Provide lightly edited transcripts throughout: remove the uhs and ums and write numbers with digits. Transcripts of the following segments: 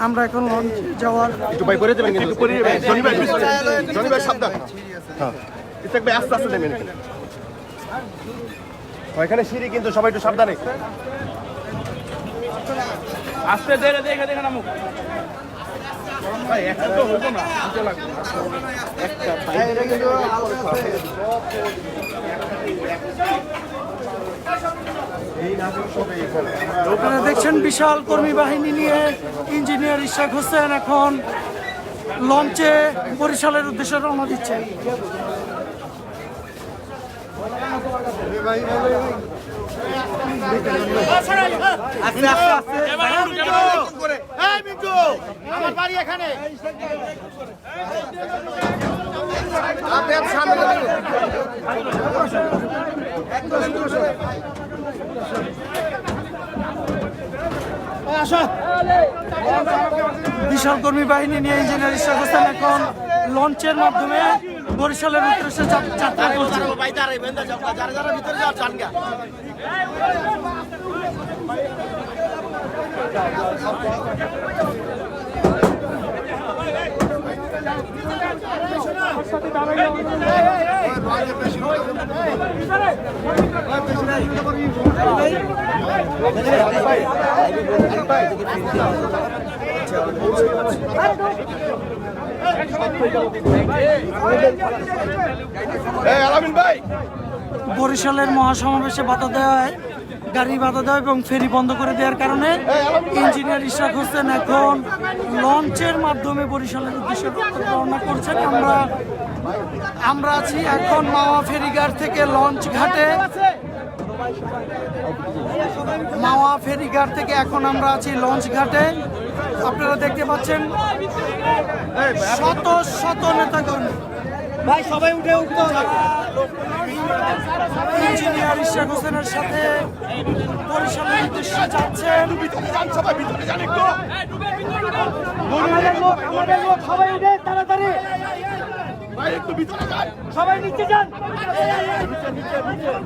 আমরা এখন লঞ্চ যাওয়ার একটু ভাই করে দেবেন কিন্তু শনিবার সাবধান হ্যাঁ একটু আস্তে আস্তে নেবেন এখানে সিঁড়ি কিন্তু সবাই একটু সাবধানে আস্তে ধীরে দেখে দেখে নামুক ভাই একটা তো হইতো না দুটো লাগবে আপনারা দেখছেন বিশাল কর্মী বাহিনী নিয়ে ইঞ্জিনিয়ার ইশরাক হোসেন এখন লঞ্চে বরিশালের উদ্দেশ্যে রওনা দিচ্ছেন। আমার বাড়ি এখানে বিশাল কর্মী বাহিনী নিয়ে ইঞ্জিনিয়ার ইশরাক হোসেন এখন লঞ্চের মাধ্যমে বরিশালের উদ্দেশ্যে যাত্রা করছে। বরিশালের মহাসমাবেশে বাধা দেওয়া হয়, গাড়ি বাধা দেওয়া এবং ফেরি বন্ধ করে দেওয়ার কারণে ইঞ্জিনিয়ার ইশরাক হোসেন এখন লঞ্চের মাধ্যমে বরিশালের উদ্দেশ্যে রওনা করছেন। আমরা আছি এখন মাওয়া ফেরিঘাট থেকে লঞ্চ ঘাটে। মাওয়া ফেরিঘাট থেকে এখন আমরা আছি লঞ্চ ঘাটে। আপনারা দেখতে পাচ্ছেন শত শত নেতাকর্মী ভাই সবাই উঠে উঠতে ইঞ্জিনিয়ার ইশরাক হোসেনের সাথে বরিশালের উদ্দেশ্যে যাচ্ছেন। সবাই ভিতরে যান একটু আমাদের লোক সবাই উঠে তাড়াতাড়ি ভাই একটু ভিতরে যান সবাই নিচে যান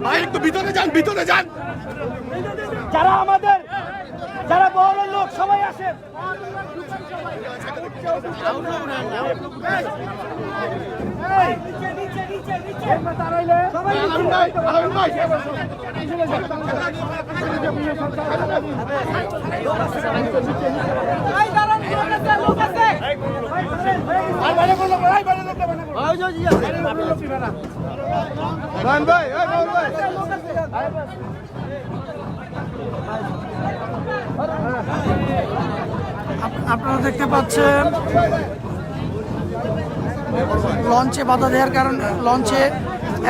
ভাই একটু ভিতরে যান যারা বড় লোক সবাই আসেন আপনারা দেখতে পাচ্ছেন লঞ্চে বাধা দেওয়ার কারণে লঞ্চে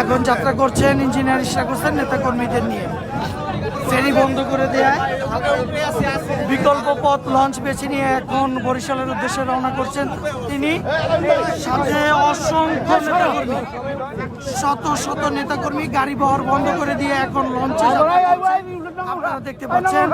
এখন যাত্রা করছেন ইঞ্জিনিয়ার ইশরাক হোসেন নেতাকর্মীদের নিয়ে। ফেরি বন্ধ করে দেয়, বিকল্প পথ লঞ্চ বেছে নিয়ে এখন বরিশালের উদ্দেশ্যে রওনা করছেন তিনি। সাথে অসংখ্য নেতাকর্মী, শত শত নেতাকর্মী গাড়ি বহর বন্ধ করে দিয়ে এখন লঞ্চে যাত্রা করছেন। আপনারা দেখতে পাচ্ছেন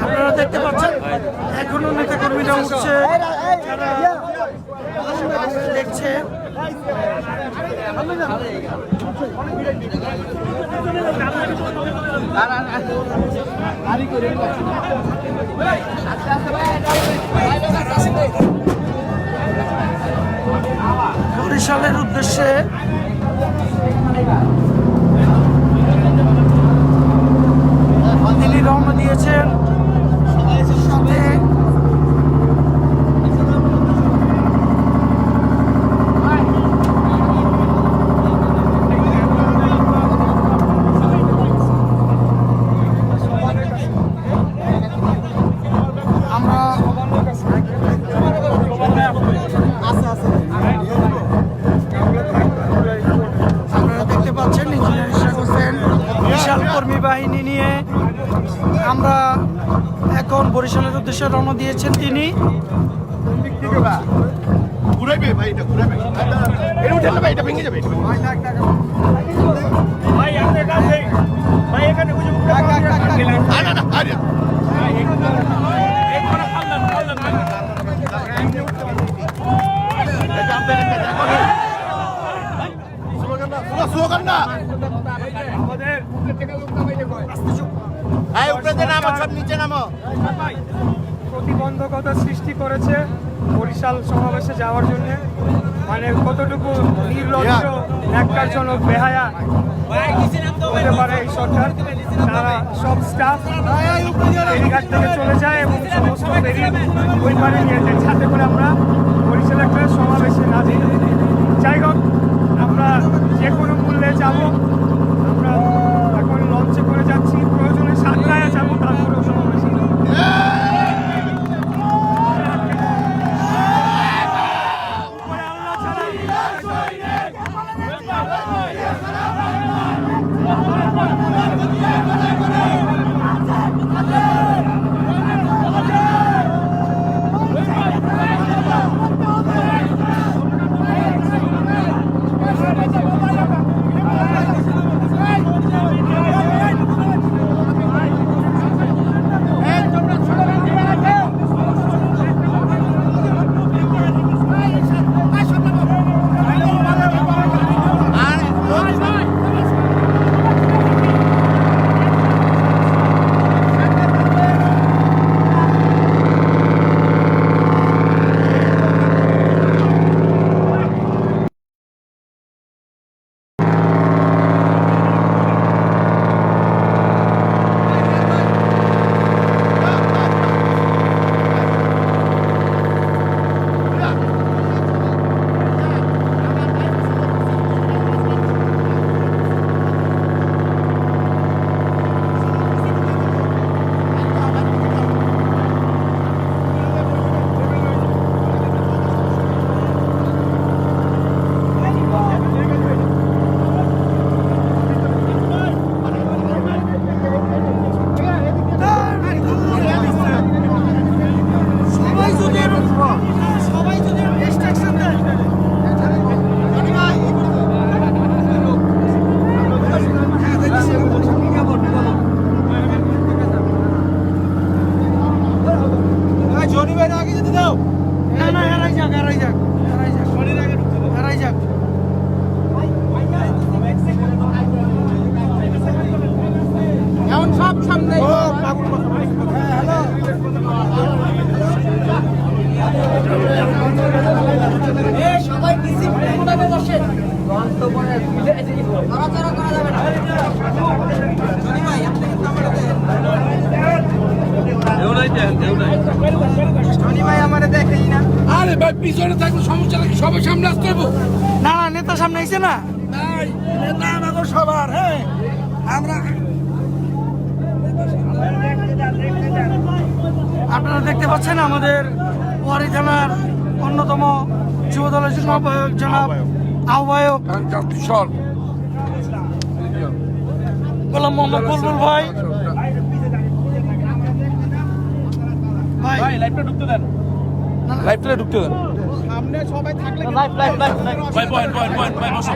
আপনারা দেখতে পাচ্ছেন এখনো নেতাকর্মীরা উঠছে, যারা দেখছে। বরিশালের উদ্দেশ্যে তিনি রওনা দিয়েছেন। সাথে বাহিনী নিয়ে আমরা এখন বরিশালের উদ্দেশ্যে রওনা দিয়েছেন তিনি। আমাদের প্রতিবন্ধকতা সৃষ্টি করেছে বরিশাল সমাবেশে যাওয়ার জন্য, মানে কতটুকু নির্লজ্জ ন্যাক্কারজনক বেহায়া হতে পারে এই সরকার। তারা সব স্টাফ ফেরিঘাট থেকে চলে যায় এবং সমস্ত ফেরি ওই পারে নিয়ে যায়, যাতে করে আমরা বরিশাল একটা সমাবেশে না যাই। যাই হোক, আমরা যে কোনো মূল্যে যাব। আমরা এখন লঞ্চে করে যাচ্ছি, প্রয়োজনে সাতটায় যাবো, তারপরেও সমাবেশে আরে ভাই পিছনে থাকলে সমস্যা নাকি, সবাই সামনে আসতে হবে। না না, নেতা সামনে আইছে না। নাই নেতা আমাদের সবার, হ্যাঁ আমরা আপনারা দেখতে পাচ্ছেন আমাদের ওয়ারী থানার অন্যতম যুব দলের আহ্বায়ক জনাব আহ্বায়ক সর গোলাম মোহাম্মদ বুলবুল ভাই। ভাই লাইভটা ঢুকতে দেন, লাইভটা ঢুকতে দেন। ভাই পয়েন্ট ভাই বসো।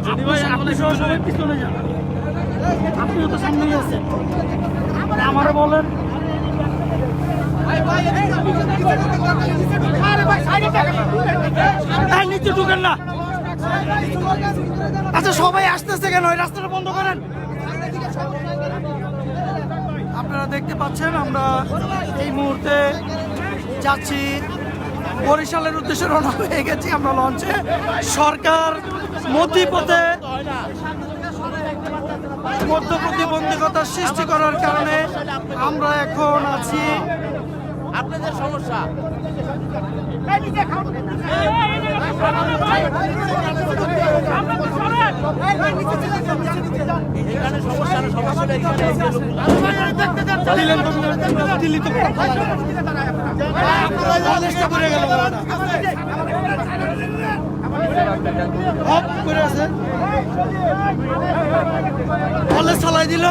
যদি ভাই আপনি সহ সবাই পিছনে যান, আপনিও তো সামনেই আছেন, আমারে বলেন। নিচে ঢুকেন না। আচ্ছা সবাই আসতেছে কেন? ওই রাস্তাটা বন্ধ করেন। আপনারা দেখতে পাচ্ছেন আমরা এই মুহূর্তে যাচ্ছি বরিশালের উদ্দেশ্যে রওনা হয়ে গেছি আমরা লঞ্চে। সরকার মধ্যপথে মধ্য প্রতিবন্ধকতার সৃষ্টি করার কারণে আমরা এখন আছি। আপনাদের সমস্যা এখানে সমস্যা না, সমস্যা দিল্লি তো হপ করে আছে, কলেজ চালাই দিল।